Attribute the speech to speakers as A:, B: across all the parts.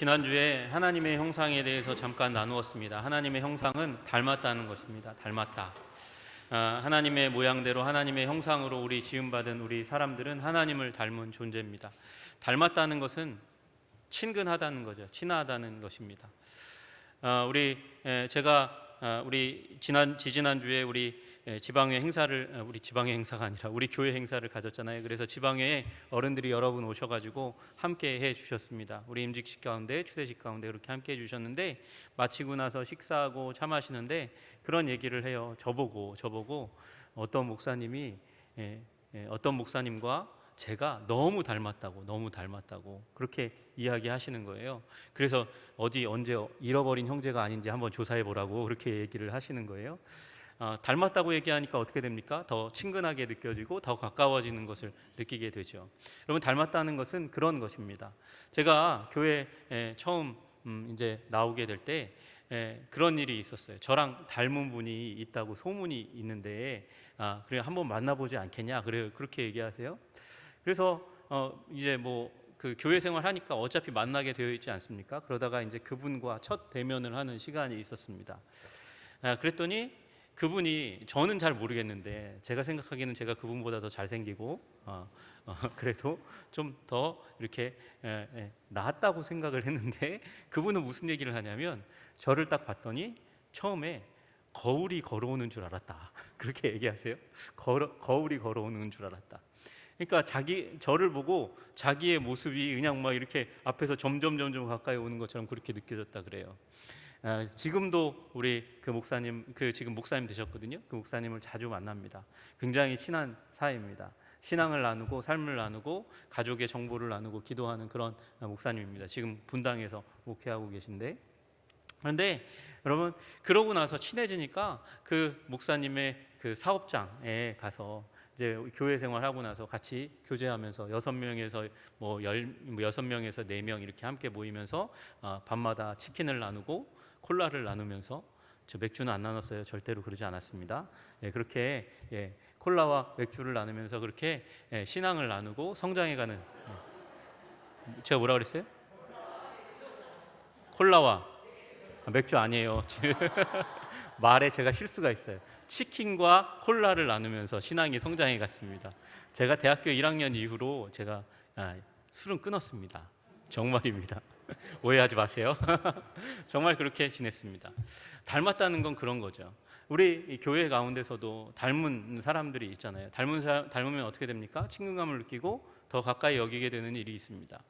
A: 지난주에 하나님의 형상에 대해서 잠깐 나누었습니다. 하나님의 형상은 닮았다는 것입니다. 닮았다. 하나님의 모양대로 하나님의 형상으로 우리 지음받은 우리 사람들은 하나님을 닮은 존재입니다. 닮았다는 것은 친근하다는 거죠. 친하다는 것입니다. 우리 지지난주에 우리 지방회 행사가 아니라 우리 교회 행사를 가졌잖아요. 그래서 지방회에 어른들이 여러분 오셔가지고 함께 해 주셨습니다. 우리 임직식 가운데 추대식 가운데 그렇게 함께 해 주셨는데, 마치고 나서 식사하고 차 마시는데 그런 얘기를 해요. 저보고 어떤 목사님과 제가 너무 닮았다고 그렇게 이야기하시는 거예요. 그래서 언제 잃어버린 형제가 아닌지 한번 조사해 보라고 그렇게 얘기를 하시는 거예요. 닮았다고 얘기하니까 어떻게 됩니까? 더 친근하게 느껴지고 더 가까워지는 것을 느끼게 되죠. 여러분, 닮았다는 것은 그런 것입니다. 제가 교회에 처음 이제 나오게 될 때 그런 일이 있었어요. 저랑 닮은 분이 있다고 소문이 있는데 그래 한번 만나보지 않겠냐? 그렇게 얘기하세요. 그래서 이제 그 교회 생활 하니까 어차피 만나게 되어 있지 않습니까? 그러다가 이제 그분과 첫 대면을 하는 시간이 있었습니다. 그랬더니 그분이, 저는 잘 모르겠는데 제가 생각하기에는 제가 그분보다 더 잘생기고 그래도 좀 더 이렇게 낫다고 생각을 했는데, 그분은 무슨 얘기를 하냐면 저를 딱 봤더니 처음에 거울이 걸어오는 줄 알았다 그렇게 얘기하세요. 거울이 걸어오는 줄 알았다. 그러니까 저를 보고 자기의 모습이 그냥 막 이렇게 앞에서 점점 가까이 오는 것처럼 그렇게 느껴졌다 그래요. 지금도 우리 지금 목사님 되셨거든요. 그 목사님을 자주 만납니다. 굉장히 친한 사이입니다. 신앙을 나누고 삶을 나누고 가족의 정보를 나누고 기도하는 그런 목사님입니다. 지금 분당에서 목회하고 계신데, 그런데 여러분, 그러고 나서 친해지니까 그 목사님의 그 사업장에 가서 이제 교회 생활하고 나서 같이 교제하면서 6명에서 4명 이렇게 함께 모이면서 밤마다 치킨을 나누고 콜라를 나누면서, 저 맥주는 안 나눴어요. 절대로 그러지 않았습니다. 그렇게 콜라와 맥주를 나누면서 그렇게 신앙을 나누고 성장해가는, 제가 뭐라 그랬어요? 콜라와 맥주 아니에요. 말에 제가 실수가 있어요. 치킨과 콜라를 나누면서 신앙이 성장해 갔습니다. 제가 대학교 1학년 이후로 제가 술은 끊었습니다. 정말입니다. 오해하지 마세요. 정말 그렇게 지냈습니다. 닮았다는 건 그런 거죠. 우리 교회 가운데서도 닮은 사람들이 있잖아요. 닮으면 어떻게 됩니까? 친근감을 느끼고 더 가까이 여기게 되는 일이 있습니다.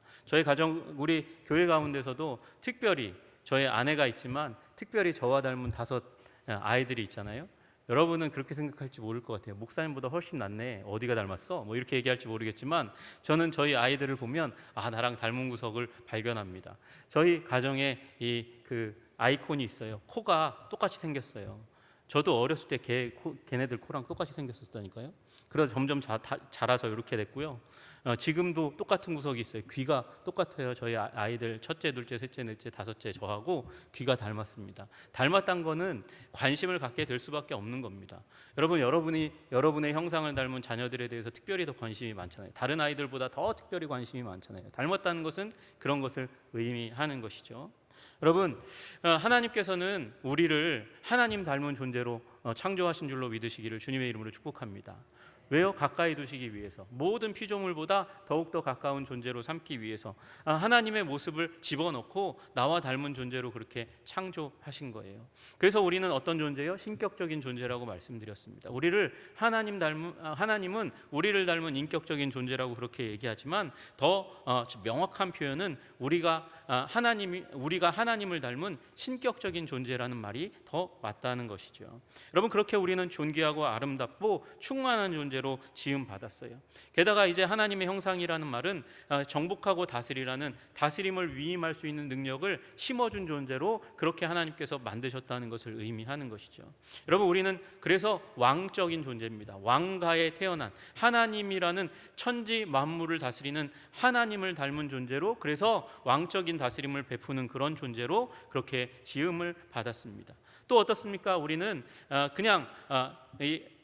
A: 우리 교회 가운데서도 특별히 저의 아내가 있지만 특별히 저와 닮은 5 아이들이 있잖아요. 여러분은 그렇게 생각할지 모를 것 같아요. 목사님보다 훨씬 낫네. 어디가 닮았어? 이렇게 얘기할지 모르겠지만, 저는 저희 아이들을 보면 나랑 닮은 구석을 발견합니다. 저희 가정에 그 아이콘이 있어요. 코가 똑같이 생겼어요. 저도 어렸을 때 걔네들 코랑 똑같이 생겼었다니까요. 그래서 점점 자라서 이렇게 됐고요. 지금도 똑같은 구석이 있어요. 귀가 똑같아요. 저희 아이들 첫째, 둘째, 셋째, 넷째, 5째 저하고 귀가 닮았습니다. 닮았다는 거는 관심을 갖게 될 수밖에 없는 겁니다. 여러분의 형상을 닮은 자녀들에 대해서 특별히 더 관심이 많잖아요. 다른 아이들보다 더 특별히 관심이 많잖아요. 닮았다는 것은 그런 것을 의미하는 것이죠. 여러분, 하나님께서는 우리를 하나님 닮은 존재로 창조하신 줄로 믿으시기를 주님의 이름으로 축복합니다. 왜요? 가까이 두시기 위해서, 모든 피조물보다 더욱더 가까운 존재로 삼기 위해서 하나님의 모습을 집어넣고 나와 닮은 존재로 그렇게 창조하신 거예요. 그래서 우리는 어떤 존재요? 신격적인 존재라고 말씀드렸습니다. 하나님은 우리를 닮은 인격적인 존재라고 그렇게 얘기하지만, 더 명확한 표현은 우리가 하나님을 닮은 신격적인 존재라는 말이 더 맞다는 것이죠. 여러분, 그렇게 우리는 존귀하고 아름답고 충만한 존재로 지음 받았어요. 게다가 이제 하나님의 형상이라는 말은 정복하고 다스림을 위임할 수 있는 능력을 심어준 존재로 그렇게 하나님께서 만드셨다는 것을 의미하는 것이죠. 여러분, 우리는 그래서 왕적인 존재입니다. 왕가에 태어난 하나님이라는 천지 만물을 다스리는 하나님을 닮은 존재로, 그래서 왕적인 다스림을 베푸는 그런 존재로 그렇게 지음을 받았습니다. 또 어떻습니까? 우리는 그냥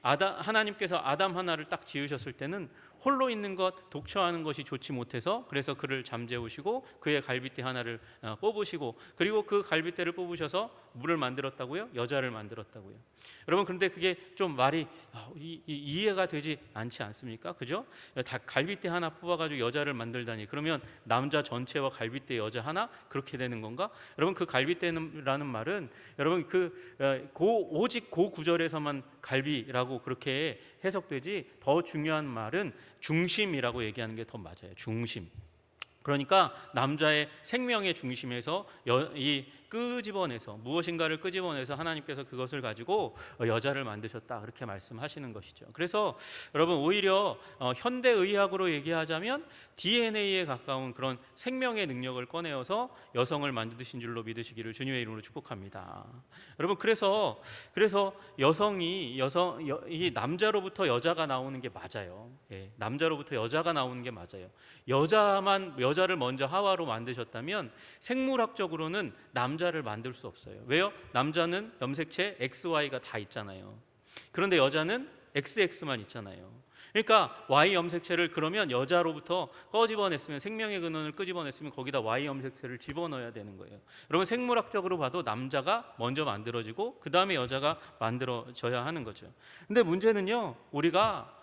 A: 하나님께서 아담 하나를 딱 지으셨을 때는 홀로 있는 것 독처하는 것이 좋지 못해서 그래서 그를 잠재우시고 그의 갈빗대 하나를 뽑으시고 그리고 그 갈빗대를 뽑으셔서 물을 만들었다고요? 여자를 만들었다고요. 여러분 그런데 그게 좀 말이 이해가 되지 않지 않습니까? 그죠? 다 갈빗대 하나 뽑아가지고 여자를 만들다니 그러면 남자 전체와 갈빗대 여자 하나 그렇게 되는 건가? 여러분 그 갈빗대라는 말은 여러분 오직 그 구절에서만 갈비라고 그렇게 해석되지 더 중요한 말은 중심이라고 얘기하는 게 더 맞아요. 중심. 그러니까 남자의 생명의 중심에서 이 끄집어내서 무엇인가를 끄집어내서 하나님께서 그것을 가지고 여자를 만드셨다 그렇게 말씀하시는 것이죠. 그래서 여러분 오히려 현대의학으로 얘기하자면 DNA에 가까운 그런 생명의 능력을 꺼내어서 여성을 만드신 줄로 믿으시기를 주님의 이름으로 축복합니다. 여러분 그래서 이 남자로부터 여자가 나오는 게 맞아요. 예, 남자로부터 여자가 나오는 게 맞아요. 여자를 먼저 하와로 만드셨다면 생물학적으로는 남자를 만들 수 없어요. 왜요? 남자는 염색체 XY가 다 있잖아요. 그런데 여자는 XX만 있잖아요. 그러니까 Y 염색체를 그러면 여자로부터 꺼집어냈으면 생명의 근원을 끄집어냈으면 거기다 Y 염색체를 집어넣어야 되는 거예요. 여러분 생물학적으로 봐도 남자가 먼저 만들어지고 그 다음에 여자가 만들어져야 하는 거죠. 근데 문제는요, 우리가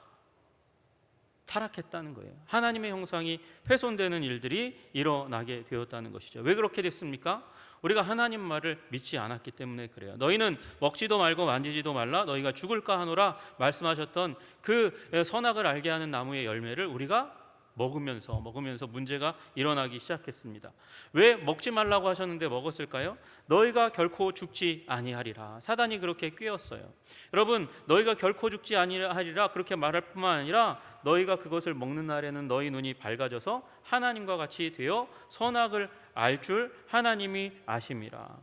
A: 타락했다는 거예요. 하나님의 형상이 훼손되는 일들이 일어나게 되었다는 것이죠. 왜 그렇게 됐습니까? 우리가 하나님 말을 믿지 않았기 때문에 그래요. 너희는 먹지도 말고 만지지도 말라 너희가 죽을까 하노라 말씀하셨던 그 선악을 알게 하는 나무의 열매를 우리가 먹으면서 문제가 일어나기 시작했습니다. 왜 먹지 말라고 하셨는데 먹었을까요? 너희가 결코 죽지 아니하리라. 사단이 그렇게 꾀었어요. 여러분 너희가 결코 죽지 아니하리라 그렇게 말할 뿐만 아니라 너희가 그것을 먹는 날에는 너희 눈이 밝아져서 하나님과 같이 되어 선악을 알 줄 하나님이 아심이라.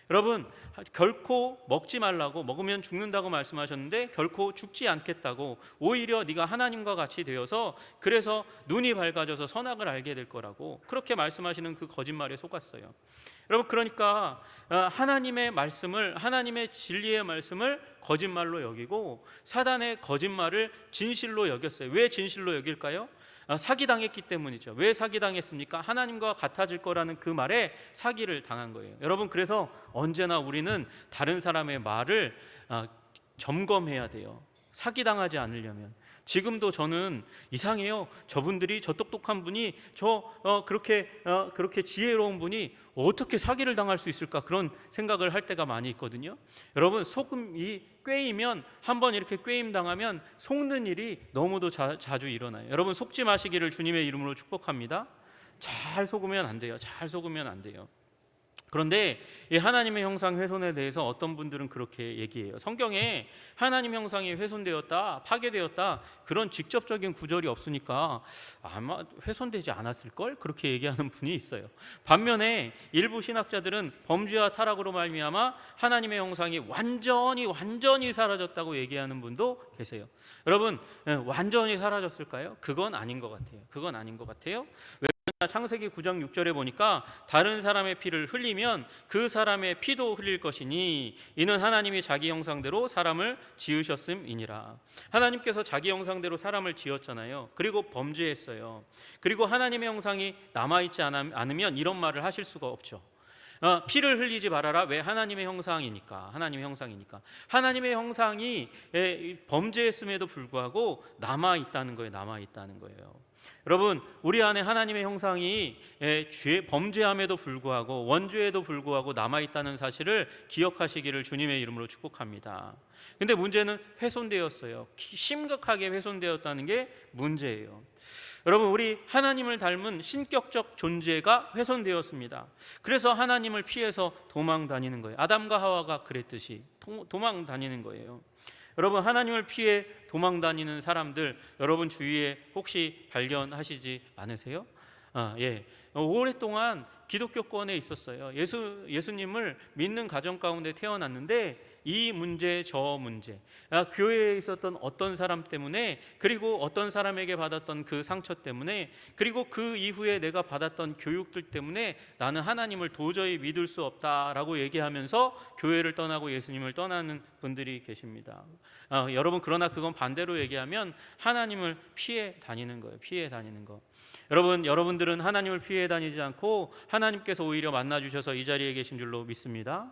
A: 여러분 결코 먹지 말라고 먹으면 죽는다고 말씀하셨는데 결코 죽지 않겠다고 오히려 네가 하나님과 같이 되어서 그래서 눈이 밝아져서 선악을 알게 될 거라고 그렇게 말씀하시는 그 거짓말에 속았어요. 여러분 그러니까 하나님의 말씀을 하나님의 진리의 말씀을 거짓말로 여기고 사단의 거짓말을 진실로 여겼어요. 왜 진실로 여길까요? 사기당했기 때문이죠. 왜 사기당했습니까? 하나님과 같아질 거라는 그 말에 사기를 당한 거예요. 여러분 그래서 언제나 우리는 다른 사람의 말을 점검해야 돼요. 사기당하지 않으려면. 지금도 저는 이상해요. 저분들이 저 똑똑한 분이 그렇게 지혜로운 분이 어떻게 사기를 당할 수 있을까 그런 생각을 할 때가 많이 있거든요. 여러분 소금이 꿰이면 한번 이렇게 꿰임 당하면 속는 일이 너무도 자주 일어나요. 여러분 속지 마시기를 주님의 이름으로 축복합니다. 잘 속으면 안 돼요. 잘 속으면 안 돼요. 그런데 이 하나님의 형상 훼손에 대해서 어떤 분들은 그렇게 얘기해요. 성경에 하나님 형상이 훼손되었다, 파괴되었다 그런 직접적인 구절이 없으니까 아마 훼손되지 않았을걸? 그렇게 얘기하는 분이 있어요. 반면에 일부 신학자들은 범죄와 타락으로 말미암아 하나님의 형상이 완전히 사라졌다고 얘기하는 분도 계세요. 여러분 완전히 사라졌을까요? 그건 아닌 것 같아요. 그건 아닌 것 같아요. 창세기 9장 6절에 보니까 다른 사람의 피를 흘리면 그 사람의 피도 흘릴 것이니 이는 하나님이 자기 형상대로 사람을 지으셨음이니라. 하나님께서 자기 형상대로 사람을 지었잖아요. 그리고 범죄했어요. 그리고 하나님의 형상이 남아있지 않으면 이런 말을 하실 수가 없죠. 피를 흘리지 말아라. 왜? 하나님의 형상이니까. 하나님의 형상이 범죄했음에도 불구하고 남아있다는 거예요. 여러분 우리 안에 하나님의 형상이 범죄함에도 불구하고 원죄에도 불구하고 남아있다는 사실을 기억하시기를 주님의 이름으로 축복합니다. 근데 문제는 훼손되었어요. 심각하게 훼손되었다는 게 문제예요. 여러분 우리 하나님을 닮은 신격적 존재가 훼손되었습니다. 그래서 하나님을 피해서 도망 다니는 거예요. 아담과 하와가 그랬듯이 도망 다니는 거예요. 여러분 하나님을 피해 도망 다니는 사람들 여러분 주위에 혹시 발견하시지 않으세요? 오랫동안 기독교권에 있었어요. 예수님을 믿는 가정 가운데 태어났는데 이 문제 저 문제, 교회에 있었던 어떤 사람 때문에, 그리고 어떤 사람에게 받았던 그 상처 때문에, 그리고 그 이후에 내가 받았던 교육들 때문에 나는 하나님을 도저히 믿을 수 없다라고 얘기하면서 교회를 떠나고 예수님을 떠나는 분들이 계십니다. 여러분, 그러나 그건 반대로 얘기하면 하나님을 피해 다니는 거예요. 피해 다니는 거. 여러분들은 하나님을 피해 다니지 않고 하나님께서 오히려 만나 주셔서 이 자리에 계신 줄로 믿습니다.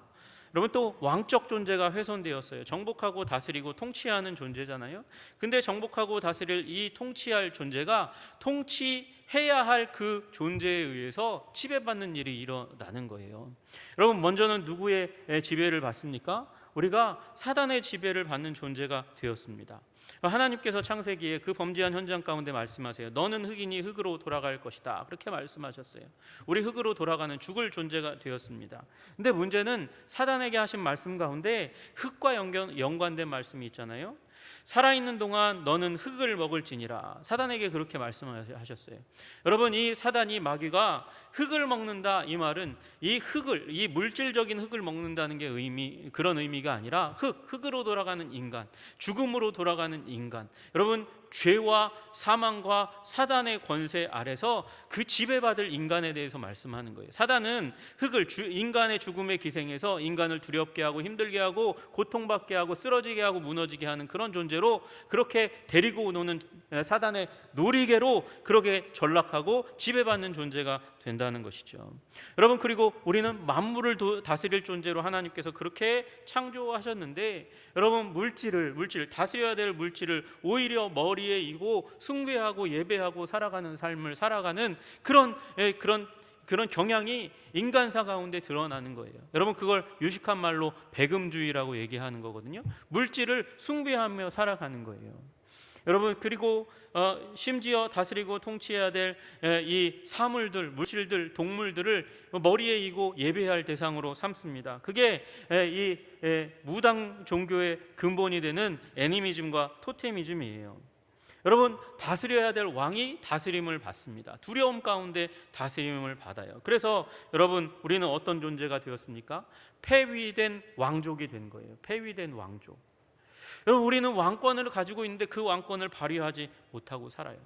A: 여러분, 또 왕적 존재가 훼손되었어요. 정복하고 다스리고 통치하는 존재잖아요. 근데 정복하고 다스릴 이 통치할 존재가 통치해야 할 그 존재에 의해서 지배받는 일이 일어나는 거예요. 여러분, 먼저는 누구의 지배를 받습니까? 우리가 사단의 지배를 받는 존재가 되었습니다. 하나님께서 창세기에 그 범죄한 현장 가운데 말씀하세요. 너는 흙이니 흙으로 돌아갈 것이다, 그렇게 말씀하셨어요. 우리 흙으로 돌아가는 죽을 존재가 되었습니다. 근데 문제는 사단에게 하신 말씀 가운데 흙과 연관된 말씀이 있잖아요. 살아있는 동안 너는 흙을 먹을지니라, 사단에게 그렇게 말씀하셨어요. 여러분, 이 사단이, 마귀가 흙을 먹는다, 이 말은 이 흙을, 이 물질적인 흙을 먹는다는 게 그런 의미가 아니라 흙으로 돌아가는 인간, 죽음으로 돌아가는 인간. 여러분, 죄와 사망과 사단의 권세 아래서 그 지배받을 인간에 대해서 말씀하는 거예요. 사단은 흙을, 인간의 죽음의 기생에서 인간을 두렵게 하고 힘들게 하고 고통받게 하고 쓰러지게 하고 무너지게 하는 그런 존재로, 그렇게 데리고 노는 사단의 놀이개로 그렇게 전락하고 지배받는 존재가 된다는 것이죠. 여러분, 그리고 우리는 만물을 다스릴 존재로 하나님께서 그렇게 창조하셨는데, 여러분, 물질을 다스려야 될 물질을 오히려 머리에 이고 숭배하고 예배하고 살아가는 삶을 살아가는 그런 경향이 인간사 가운데 드러나는 거예요. 여러분, 그걸 유식한 말로 배금주의라고 얘기하는 거거든요. 물질을 숭배하며 살아가는 거예요. 여러분, 그리고 심지어 다스리고 통치해야 될 이 사물들, 물질들, 동물들을 머리에 이고 예배할 대상으로 삼습니다. 그게 이 무당 종교의 근본이 되는 애니미즘과 토테미즘이에요. 여러분, 다스려야 될 왕이 다스림을 받습니다. 두려움 가운데 다스림을 받아요. 그래서 여러분, 우리는 어떤 존재가 되었습니까? 폐위된 왕족이 된 거예요. 폐위된 왕족. 여러분, 우리는 왕권을 가지고 있는데 그 왕권을 발휘하지 못하고 살아요.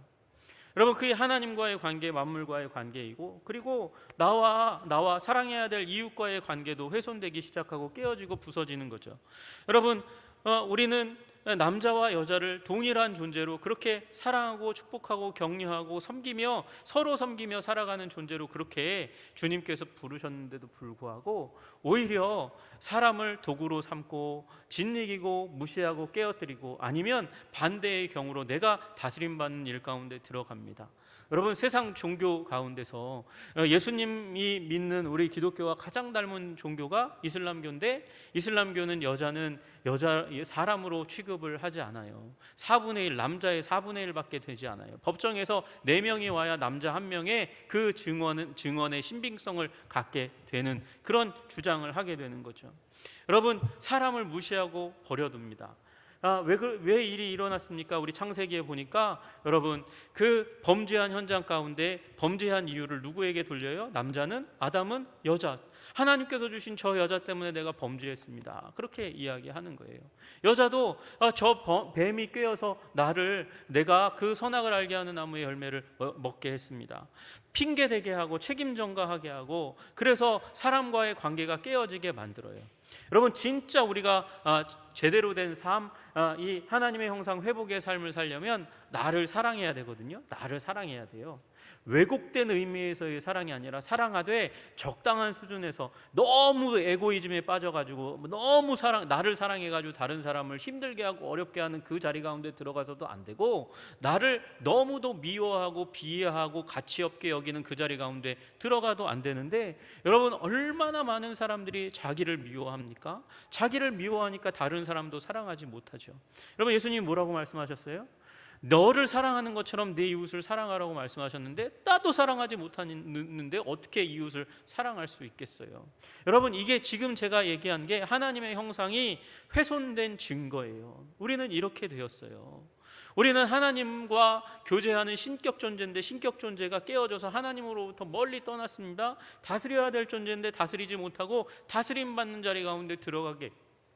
A: 여러분, 그게 하나님과의 관계, 만물과의 관계이고, 그리고 나와 사랑해야 될 이웃과의 관계도 훼손되기 시작하고 깨어지고 부서지는 거죠. 여러분, 우리는 남자와 여자를 동일한 존재로 그렇게 사랑하고 축복하고 격려하고 서로 섬기며 살아가는 존재로 그렇게 주님께서 부르셨는데도 불구하고 오히려 사람을 도구로 삼고 짓이기고 무시하고 깨어뜨리고, 아니면 반대의 경우로 내가 다스림받는 일 가운데 들어갑니다. 여러분, 세상 종교 가운데서 예수님이 믿는 우리 기독교와 가장 닮은 종교가 이슬람교인데, 이슬람교는 여자는 사람으로 취급을 하지 않아요. 4분의 1, 남자의 4분의 1밖에 되지 않아요. 법정에서 4명이 와야 남자 1명의 그 증언의 신빙성을 갖게 되는 그런 주장을 하게 되는 거죠. 여러분, 사람을 무시하고 버려둡니다. 왜 일이 일어났습니까? 우리 창세기에 보니까 여러분, 그 범죄한 현장 가운데 범죄한 이유를 누구에게 돌려요? 남자는, 아담은 여자, 하나님께서 주신 저 여자 때문에 내가 범죄했습니다, 그렇게 이야기하는 거예요. 여자도 저 뱀이 꿰어서 내가 그 선악을 알게 하는 나무의 열매를 먹게 했습니다. 핑계대게 하고 책임 전가하게 하고, 그래서 사람과의 관계가 깨어지게 만들어요. 여러분, 진짜 우리가 제대로 된 삶, 이 하나님의 형상 회복의 삶을 살려면 나를 사랑해야 되거든요. 나를 사랑해야 돼요. 왜곡된 의미에서의 사랑이 아니라 사랑하되 적당한 수준에서, 너무 에고이즘에 빠져가지고 너무 나를 사랑해가지고 다른 사람을 힘들게 하고 어렵게 하는 그 자리 가운데 들어가서도 안 되고, 나를 너무도 미워하고 비하하고 가치 없게 여기는 그 자리 가운데 들어가도 안 되는데, 여러분, 얼마나 많은 사람들이 자기를 미워합니까? 자기를 미워하니까 다른 사람도 사랑하지 못하죠. 여러분, 예수님이 뭐라고 말씀하셨어요? 너를 사랑하는 것처럼 내 이웃을 사랑하라고 말씀하셨는데, 나도 사랑하지 못하는데 어떻게 이웃을 사랑할 수 있겠어요? 여러분, 이게 지금 제가 얘기한 게 하나님의 형상이 훼손된 증거예요. 우리는 이렇게 되었어요. 우리는 하나님과 교제하는 신격 존재인데, 신격 존재가 깨어져서 하나님으로부터 멀리 떠났습니다. 다스려야 될 존재인데 다스리지 못하고 다스림 받는 자리 가운데 들어가게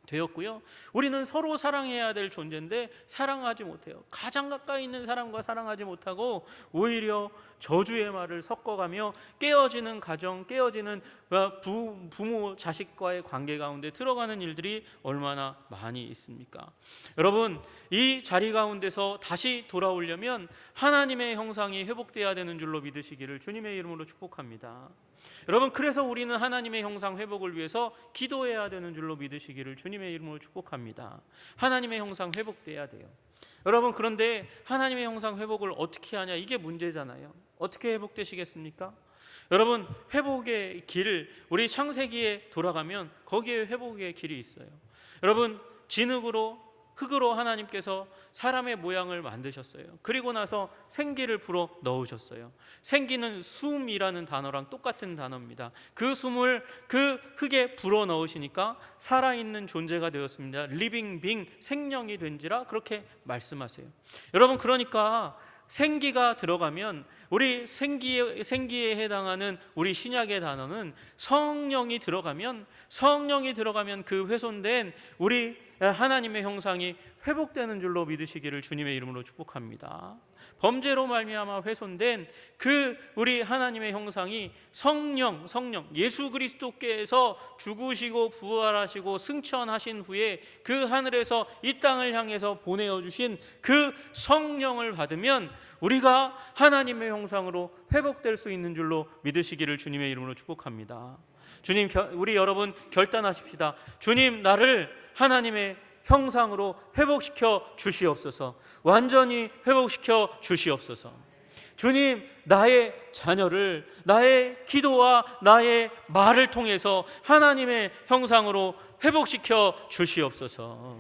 A: 되었고요. 우리는 서로 사랑해야 될 존재인데 사랑하지 못해요. 가장 가까이 있는 사람과 사랑하지 못하고 오히려 저주의 말을 섞어가며 깨어지는 가정, 깨어지는 부모 자식과의 관계 가운데 들어가는 일들이 얼마나 많이 있습니까? 여러분, 이 자리 가운데서 다시 돌아오려면 하나님의 형상이 회복되어야 되는 줄로 믿으시기를 주님의 이름으로 축복합니다. 여러분, 그래서 우리는 하나님의 형상 회복을 위해서 기도해야 되는 줄로 믿으시기를 주님의 이름으로 축복합니다. 하나님의 형상 회복돼야 돼요. 여러분, 그런데 하나님의 형상 회복을 어떻게 하냐, 이게 문제잖아요. 어떻게 회복되시겠습니까? 여러분, 회복의 길, 우리 창세기에 돌아가면 거기에 회복의 길이 있어요. 여러분, 진흙으로, 흙으로 하나님께서 사람의 모양을 만드셨어요. 그리고 나서 생기를 불어 넣으셨어요. 생기는 숨이라는 단어랑 똑같은 단어입니다. 그 숨을 그 흙에 불어 넣으시니까 살아있는 존재가 되었습니다. 리빙 빙, 생명이 된지라 그렇게 말씀하세요. 여러분, 그러니까 생기가 들어가면, 우리 생기에 해당하는 우리 신약의 단어는 성령이 들어가면 그 훼손된 우리 하나님의 형상이 회복되는 줄로 믿으시기를 주님의 이름으로 축복합니다. 범죄로 말미암아 훼손된 그 우리 하나님의 형상이 성령 예수 그리스도께서 죽으시고 부활하시고 승천하신 후에 그 하늘에서 이 땅을 향해서 보내어 주신 그 성령을 받으면 우리가 하나님의 형상으로 회복될 수 있는 줄로 믿으시기를 주님의 이름으로 축복합니다. 주님, 우리 여러분 결단하십시다. 주님, 나를 하나님의 형상으로 회복시켜 주시옵소서. 완전히 회복시켜 주시옵소서. 주님, 나의 자녀를 나의 기도와 나의 말을 통해서 하나님의 형상으로 회복시켜 주시옵소서.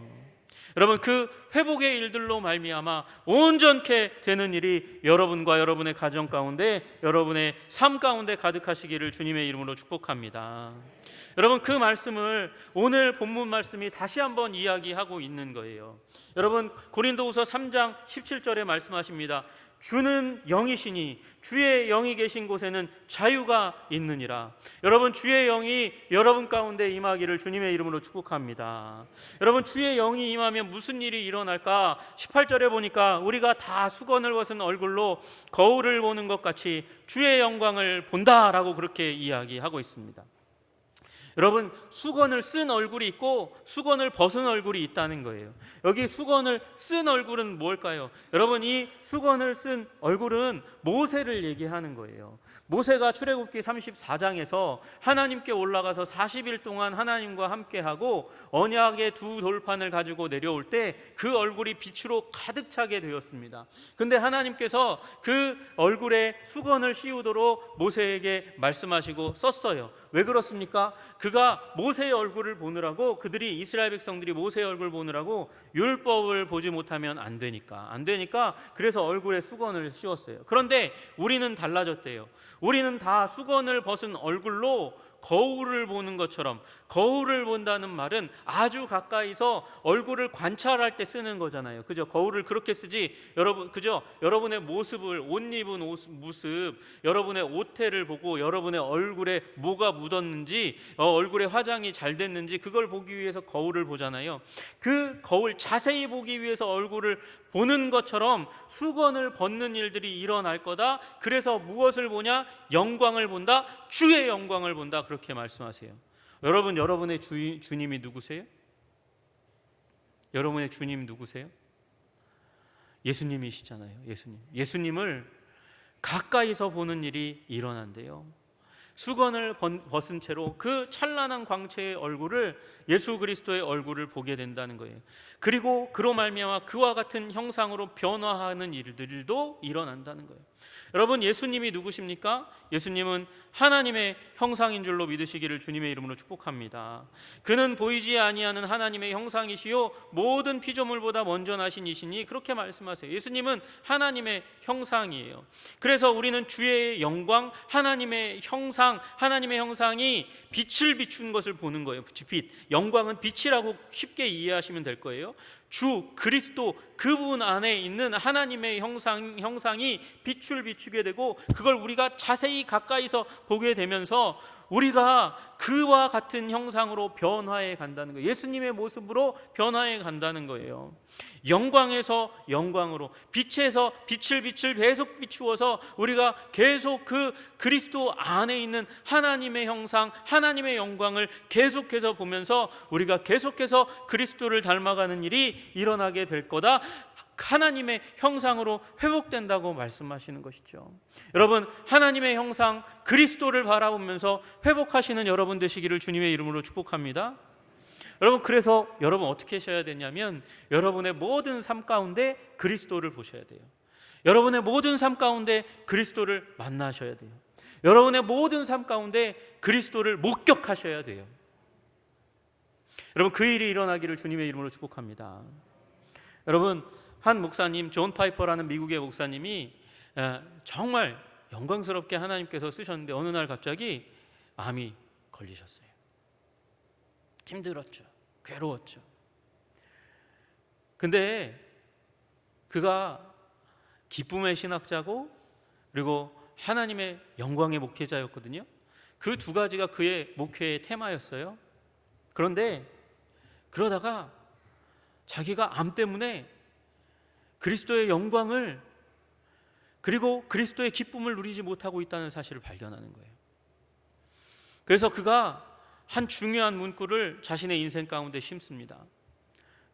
A: 여러분, 그 회복의 일들로 말미암아 온전케 되는 일이 여러분과 여러분의 가정 가운데, 여러분의 삶 가운데 가득하시기를 주님의 이름으로 축복합니다. 여러분, 그 말씀을 오늘 본문 말씀이 다시 한번 이야기하고 있는 거예요. 여러분, 고린도후서 3장 17절에 말씀하십니다. 주는 영이시니 주의 영이 계신 곳에는 자유가 있느니라. 여러분, 주의 영이 여러분 가운데 임하기를 주님의 이름으로 축복합니다. 여러분, 주의 영이 임하면 무슨 일이 일어날까? 18절에 보니까 우리가 다 수건을 벗은 얼굴로 거울을 보는 것 같이 주의 영광을 본다라고 그렇게 이야기하고 있습니다. 여러분, 수건을 쓴 얼굴이 있고 수건을 벗은 얼굴이 있다는 거예요. 여기 수건을 쓴 얼굴은 뭘까요? 여러분, 이 수건을 쓴 얼굴은 모세를 얘기하는 거예요. 모세가 출애굽기 34장에서 하나님께 올라가서 40일 동안 하나님과 함께하고 언약의 두 돌판을 가지고 내려올 때 그 얼굴이 빛으로 가득 차게 되었습니다. 근데 하나님께서 그 얼굴에 수건을 씌우도록 모세에게 말씀하시고 썼어요. 왜 그렇습니까? 그가 모세의 얼굴을 보느라고, 그들이 이스라엘 백성들이 모세의 얼굴을 보느라고 율법을 보지 못하면 안 되니까 그래서 얼굴에 수건을 씌웠어요. 그런데 우리는 달라졌대요. 우리는 다 수건을 벗은 얼굴로 거울을 보는 것처럼, 거울을 본다는 말은 아주 가까이서 얼굴을 관찰할 때 쓰는 거잖아요. 그죠? 거울을 그렇게 쓰지, 여러분, 그죠? 여러분의 모습을, 옷 입은 모습, 여러분의 옷태를 보고 여러분의 얼굴에 뭐가 묻었는지, 얼굴에 화장이 잘 됐는지 그걸 보기 위해서 거울을 보잖아요. 그 거울, 자세히 보기 위해서 얼굴을 보는 것처럼 수건을 벗는 일들이 일어날 거다. 그래서 무엇을 보냐? 영광을 본다. 주의 영광을 본다. 그렇게 말씀하세요. 여러분, 여러분의 주님이 누구세요? 여러분의 주님 누구세요? 예수님이시잖아요. 예수님을 가까이서 보는 일이 일어난대요. 수건을 벗은 채로 그 찬란한 광채의 얼굴을, 예수 그리스도의 얼굴을 보게 된다는 거예요. 그리고 그로 말미암아 그와 같은 형상으로 변화하는 일들도 일어난다는 거예요. 여러분, 예수님이 누구십니까? 예수님은 하나님의 형상인 줄로 믿으시기를 주님의 이름으로 축복합니다. 그는 보이지 아니하는 하나님의 형상이시요 모든 피조물보다 먼저 나신 이시니, 그렇게 말씀하세요. 예수님은 하나님의 형상이에요. 그래서 우리는 주의 영광, 하나님의 형상, 하나님의 형상이 빛을 비춘 것을 보는 거예요. 빛, 영광은 빛이라고 쉽게 이해하시면 될 거예요. 주 그리스도, 그분 안에 있는 하나님의 형상이 빛을 비추게 되고, 그걸 우리가 자세히 가까이서 보게 되면서 우리가 그 그와 같은 형상으로 변화해 간다는 거예요. 예수님의 모습으로 변화해 간다는 거예요. 영광에서 영광으로, 빛에서 빛을 계속 비추어서 우리가 계속 그 그리스도 안에 있는 하나님의 형상, 하나님의 영광을 계속해서 보면서 우리가 계속해서 그리스도를 닮아가는 일이 일어나게 될 거다. 하나님의 형상으로 회복된다고 말씀하시는 것이죠. 여러분, 하나님의 형상 그리스도를 바라보면서 회복하시는 여러분 되시기를 주님의 이름으로 축복합니다. 여러분, 그래서 여러분 어떻게 하셔야 되냐면 여러분의 모든 삶 가운데 그리스도를 보셔야 돼요. 여러분의 모든 삶 가운데 그리스도를 만나셔야 돼요. 여러분의 모든 삶 가운데 그리스도를 목격하셔야 돼요. 여러분, 그 일이 일어나기를 주님의 이름으로 축복합니다. 여러분, 한 목사님, 존 파이퍼라는 미국의 목사님이 정말 영광스럽게 하나님께서 쓰셨는데 어느 날 갑자기 암이 걸리셨어요. 힘들었죠. 괴로웠죠. 근데 그가 기쁨의 신학자고 그리고 하나님의 영광의 목회자였거든요. 그 두 가지가 그의 목회의 테마였어요. 그런데 그러다가 자기가 암 때문에 그리스도의 영광을 그리고 그리스도의 기쁨을 누리지 못하고 있다는 사실을 발견하는 거예요. 그래서 그가 한 중요한 문구를 자신의 인생 가운데 심습니다.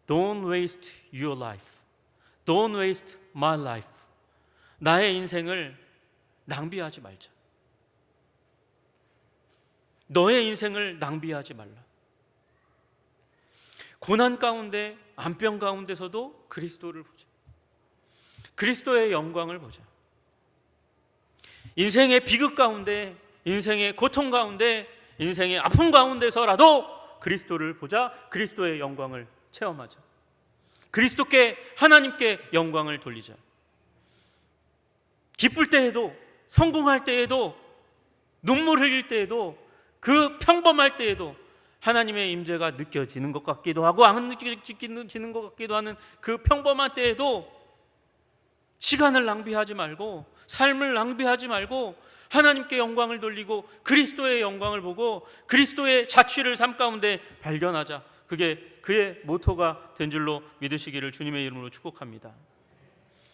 A: Don't waste your life. Don't waste my life. 나의 인생을 낭비하지 말자. 너의 인생을 낭비하지 말라. 고난 가운데, 암병 가운데서도 그리스도를 보자. 그리스도의 영광을 보자. 인생의 비극 가운데, 인생의 고통 가운데, 인생의 아픔 가운데서라도 그리스도를 보자. 그리스도의 영광을 체험하자. 그리스도께, 하나님께 영광을 돌리자. 기쁠 때에도, 성공할 때에도, 눈물 흘릴 때에도, 그 평범할 때에도 하나님의 임재가 느껴지는 것 같기도 하고 안 느껴지는 것 같기도 하는 그 평범한 때에도 시간을 낭비하지 말고, 삶을 낭비하지 말고 하나님께 영광을 돌리고 그리스도의 영광을 보고 그리스도의 자취를 삶 가운데 발견하자. 그게 그의 모토가 된 줄로 믿으시기를 주님의 이름으로 축복합니다.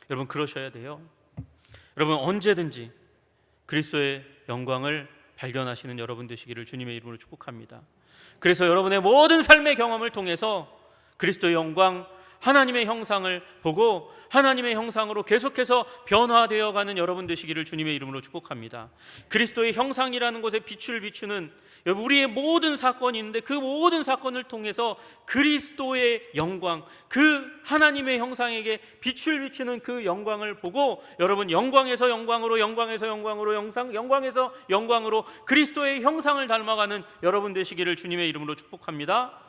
A: 여러분, 그러셔야 돼요. 여러분, 언제든지 그리스도의 영광을 발견하시는 여러분 되시기를 주님의 이름으로 축복합니다. 그래서 여러분의 모든 삶의 경험을 통해서 그리스도의 영광, 하나님의 형상을 보고 하나님의 형상으로 계속해서 변화되어 가는 여러분 되시기를 주님의 이름으로 축복합니다. 그리스도의 형상이라는 것에 빛을 비추는 우리의 모든 사건이 있는데 그 모든 사건을 통해서 그리스도의 영광, 그 하나님의 형상에게 빛을 비추는 그 영광을 보고 여러분 영광에서 영광으로, 영광에서 영광으로, 영광에서 영광으로 그리스도의 형상을 닮아가는 여러분 되시기를 주님의 이름으로 축복합니다.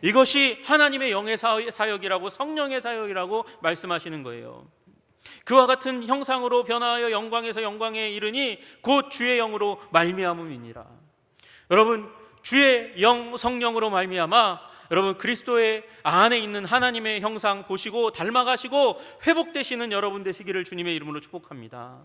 A: 이것이 하나님의 영의 사역이라고, 성령의 사역이라고 말씀하시는 거예요. 그와 같은 형상으로 변화하여 영광에서 영광에 이르니 곧 주의 영으로 말미암음이니라. 여러분, 주의 영, 성령으로 말미암아 여러분 그리스도의 안에 있는 하나님의 형상 보시고 닮아가시고 회복되시는 여러분 되시기를 주님의 이름으로 축복합니다.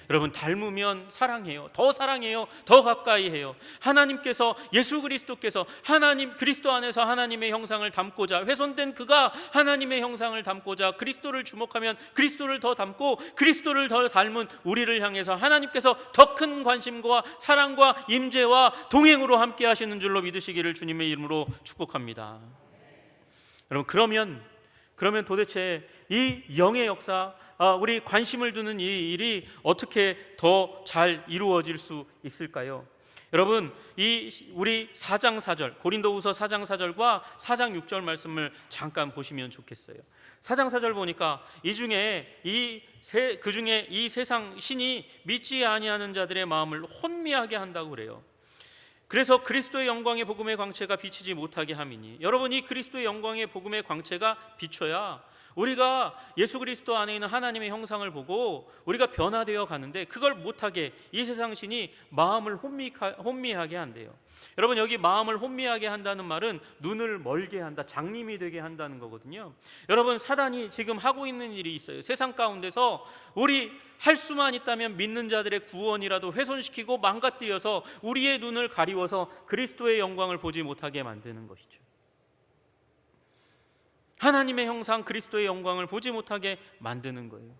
A: 여러분, 닮으면 사랑해요. 더 사랑해요. 더 가까이 해요. 하나님께서, 예수 그리스도께서 하나님 그리스도 안에서 하나님의 형상을 담고자, 훼손된 그가 하나님의 형상을 담고자 그리스도를 주목하면 그리스도를 더 닮고 그리스도를 더 닮은 우리를 향해서 하나님께서 더 큰 관심과 사랑과 임재와 동행으로 함께 하시는 줄로 믿으시기를 주님의 이름으로 축복합니다. 여러분, 그러면 도대체 이 영의 역사, 우리 관심을 두는 이 일이 어떻게 더 잘 이루어질 수 있을까요? 여러분, 우리 4장 4절, 고린도후서 4장 4절과 4장 6절 말씀을 잠깐 보시면 좋겠어요. 4장 4절 보니까 그 중에 이 세상 신이 믿지 아니하는 자들의 마음을 혼미하게 한다고 그래요. 그래서 그리스도의 영광의 복음의 광채가 비치지 못하게 함이니, 여러분, 이 그리스도의 영광의 복음의 광채가 비춰야 우리가 예수 그리스도 안에 있는 하나님의 형상을 보고 우리가 변화되어 가는데 그걸 못하게 이 세상 신이 마음을 혼미하게 한대요. 여러분, 여기 마음을 혼미하게 한다는 말은 눈을 멀게 한다, 장님이 되게 한다는 거거든요. 여러분, 사단이 지금 하고 있는 일이 있어요. 세상 가운데서 우리 할 수만 있다면 믿는 자들의 구원이라도 훼손시키고 망가뜨려서 우리의 눈을 가리워서 그리스도의 영광을 보지 못하게 만드는 것이죠. 하나님의 형상 그리스도의 영광을 보지 못하게 만드는 거예요.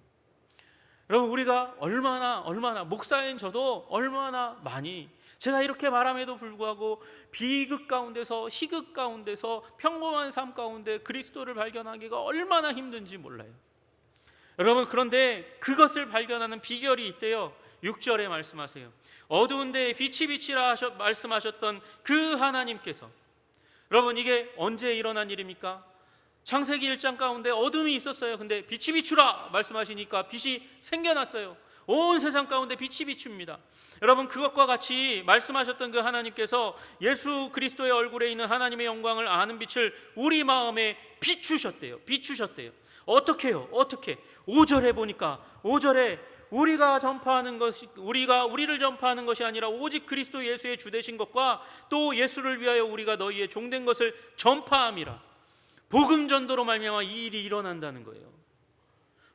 A: 여러분, 우리가 얼마나 목사인 저도 얼마나 많이, 제가 이렇게 말함에도 불구하고 비극 가운데서, 희극 가운데서, 평범한 삶 가운데 그리스도를 발견하기가 얼마나 힘든지 몰라요. 여러분, 그런데 그것을 발견하는 비결이 있대요. 6절에 말씀하세요. 어두운 데에 빛이 비치라 말씀하셨던 그 하나님께서, 여러분, 이게 언제 일어난 일입니까? 창세기 1장 가운데 어둠이 있었어요. 근데 빛이 비추라 말씀하시니까 빛이 생겨났어요. 온 세상 가운데 빛이 비춥니다. 여러분, 그것과 같이 말씀하셨던 그 하나님께서 예수 그리스도의 얼굴에 있는 하나님의 영광을 아는 빛을 우리 마음에 비추셨대요. 어떻게요? 5절에 보니까, 5절에 우리를 전파하는 것이 아니라 오직 그리스도 예수의 주 되신 것과 또 예수를 위하여 우리가 너희의 종된 것을 전파함이라. 복음 전도로 말미암아 이 일이 일어난다는 거예요.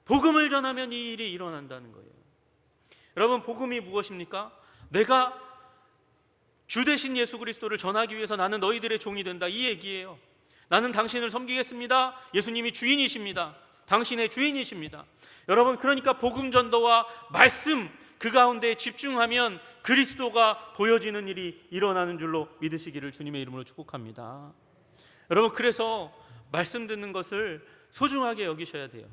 A: 복음을 전하면 이 일이 일어난다는 거예요. 여러분, 복음이 무엇입니까? 내가 주 되신 예수 그리스도를 전하기 위해서 나는 너희들의 종이 된다, 이 얘기예요. 나는 당신을 섬기겠습니다. 예수님이 주인이십니다. 당신의 주인이십니다. 여러분, 그러니까 복음 전도와 말씀 그 가운데 집중하면 그리스도가 보여지는 일이 일어나는 줄로 믿으시기를 주님의 이름으로 축복합니다. 여러분, 그래서 말씀 듣는 것을 소중하게 여기셔야 돼요.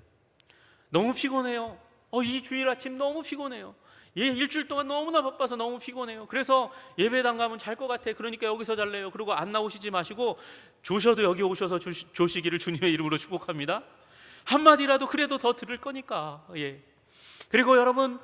A: 너무 피곤해요. 이 주일 아침 너무 피곤해요. 일주일 동안 너무나 바빠서 너무 피곤해요. 그래서 예배당 가면 잘 것 같아. 그러니까 여기서 잘래요. 그리고 안 나오시지 마시고 조셔도 여기 오셔서 조시기를 주님의 이름으로 축복합니다. 한마디라도 그래도 더 들을 거니까. 그리고 여러분,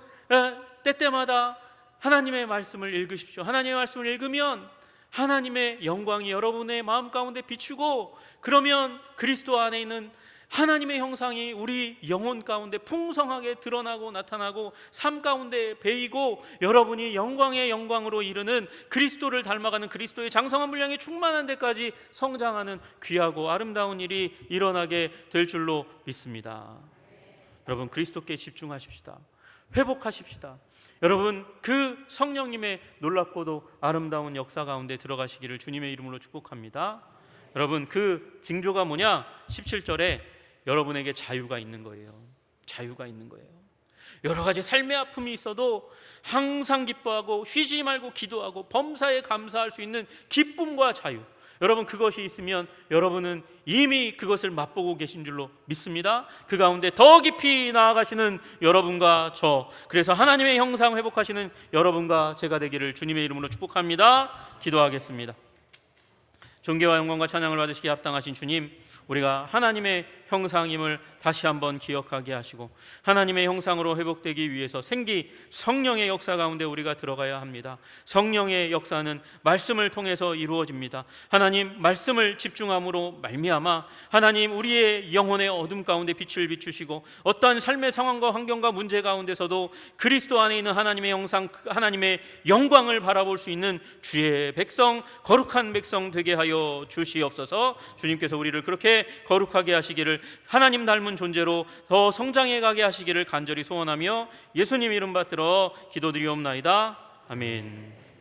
A: 때때마다 하나님의 말씀을 읽으십시오. 하나님의 말씀을 읽으면 하나님의 영광이 여러분의 마음 가운데 비추고, 그러면 그리스도 안에 있는 하나님의 형상이 우리 영혼 가운데 풍성하게 드러나고 나타나고 삶 가운데 배이고, 여러분이 영광의 영광으로 이르는 그리스도를 닮아가는 그리스도의 장성한 분량에 충만한 데까지 성장하는 귀하고 아름다운 일이 일어나게 될 줄로 믿습니다. 여러분, 그리스도께 집중하십시다. 회복하십시다. 여러분, 그 성령님의 놀랍고도 아름다운 역사 가운데 들어가시기를 주님의 이름으로 축복합니다. 여러분, 그 징조가 뭐냐? 17절에 여러분에게 자유가 있는 거예요. 자유가 있는 거예요. 여러 가지 삶의 아픔이 있어도 항상 기뻐하고 쉬지 말고 기도하고 범사에 감사할 수 있는 기쁨과 자유, 여러분, 그것이 있으면 여러분은 이미 그것을 맛보고 계신 줄로 믿습니다. 그 가운데 더 깊이 나아가시는 여러분과 저, 그래서 하나님의 형상 회복하시는 여러분과 제가 되기를 주님의 이름으로 축복합니다. 기도하겠습니다. 존귀와 영광과 찬양을 받으시기에 합당하신 주님, 우리가 하나님의 형상임을 다시 한번 기억하게 하시고, 하나님의 형상으로 회복되기 위해서 생기 성령의 역사 가운데 우리가 들어가야 합니다. 성령의 역사는 말씀을 통해서 이루어집니다. 하나님, 말씀을 집중함으로 말미암아 하나님, 우리의 영혼의 어둠 가운데 빛을 비추시고, 어떠한 삶의 상황과 환경과 문제 가운데서도 그리스도 안에 있는 하나님의 형상, 하나님의 영광을 바라볼 수 있는 주의 백성, 거룩한 백성 되게 하여 주시옵소서. 주님께서 우리를 그렇게 거룩하게 하시기를, 하나님 닮은 존재로 더 성장해 가게 하시기를 간절히 소원하며 예수님 이름 받들어 기도드리옵나이다. 아멘.